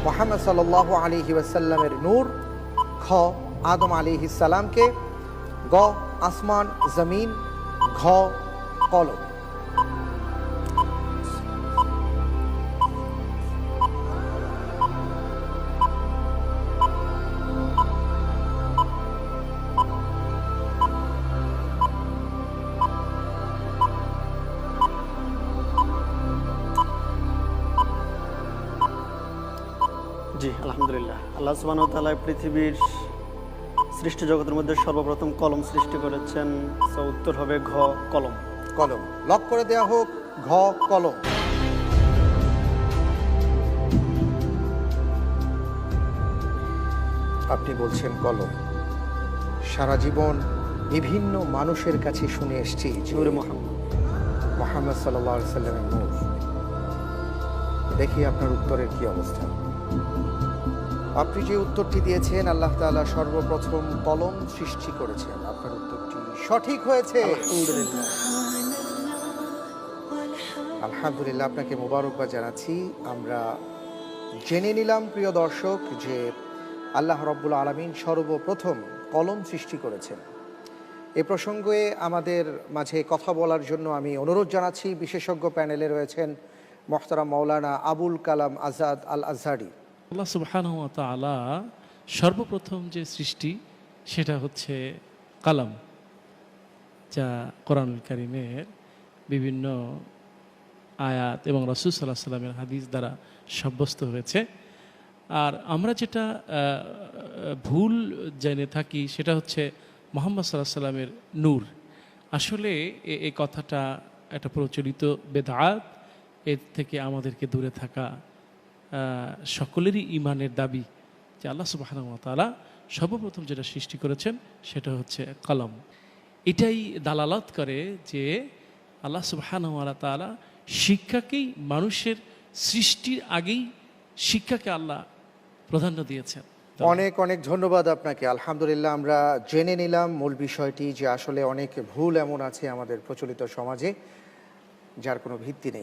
মুহাম্মদ সাল্লাল্লাহু আলাইহি ওয়াসাল্লামের নূর, খ আদম আলাইহিস সালামকে, গ আসমান জমিন, ঘ কলম। জি, আলহামদুলিল্লাহ। আল্লাহ সুবহানাহু ওয়া তাআলা পৃথিবীর সৃষ্টি জগতের মধ্যে সর্বপ্রথম কলম সৃষ্টি করেছেন। সো উত্তর হবে ঘ কলম। কলম লক করে দেয়া হোক, ঘ কলম। আপনি বলছেন কলম। সারা জীবন বিভিন্ন মানুষের কাছে শুনে এসেছি নূরে মুহাম্মদ। মুহাম্মদ সাল্লাল্লাহু আলাইহি সাল্লামের নূর। দেখি আপনার উত্তরের কি অবস্থা। আপনি যে উত্তরটি দিয়েছেন, আল্লাহ তাআলা সর্বপ্রথম কলম সৃষ্টি করেছেন। আপনার উত্তরটি সঠিক হয়েছে। আলহামদুলিল্লাহ। আলহামদুলিল্লাহ, আপনাকে মোবারকবাদ জানাচ্ছি। আমরা জেনে নিলাম প্রিয় দর্শক যে আল্লাহ রাব্বুল আলামিন সর্বপ্রথম কলম সৃষ্টি করেছেন। এ প্রসঙ্গে আমাদের মাঝে কথা বলার জন্য আমি অনুরোধ জানাচ্ছি, বিশেষজ্ঞ প্যানেলে রয়েছেন মোহতারাম মাওলানা আবুল কালাম আজাদ আল আজহারি। আল্লাহ সুবহানাহু ওয়া তাআলা সর্বপ্রথম যে সৃষ্টি সেটা হচ্ছে কালাম, যা কোরআনুল কারীমের বিভিন্ন আয়াত এবং রাসূল সাল্লাল্লাহু আলাইহি সাল্লামের হাদিস দ্বারা সাব্যস্ত হয়েছে। আর আমরা যেটা ভুল জেনে থাকি সেটা হচ্ছে মুহাম্মদ সাল্লাল্লাহু আলাইহি সাল্লামের নূর। আসলে এই কথাটা একটা প্রচলিত বেদআত। এর থেকে আমাদেরকে দূরে থাকা সকলেরই ঈমানের দাবি যে আল্লাহ সুবহানাহু ওয়া তাআলা সর্বপ্রথম যেটা সৃষ্টি করেছেন সেটা হচ্ছে কলম। এটাই দালালাত করে যে আল্লাহ সুবহানাহু ওয়া তাআলা শিক্ষাকেই মানুষের সৃষ্টির আগেই শিক্ষাকে আল্লাহ প্রাধান্য দিয়েছেন। অনেক অনেক ধন্যবাদ আপনাকে। আলহামদুলিল্লাহ, আমরা জেনে নিলাম মূল বিষয়টি যে আসলে অনেক ভুল এমন আছে আমাদের প্রচলিত সমাজে যার কোনো ভিত্তি নেই।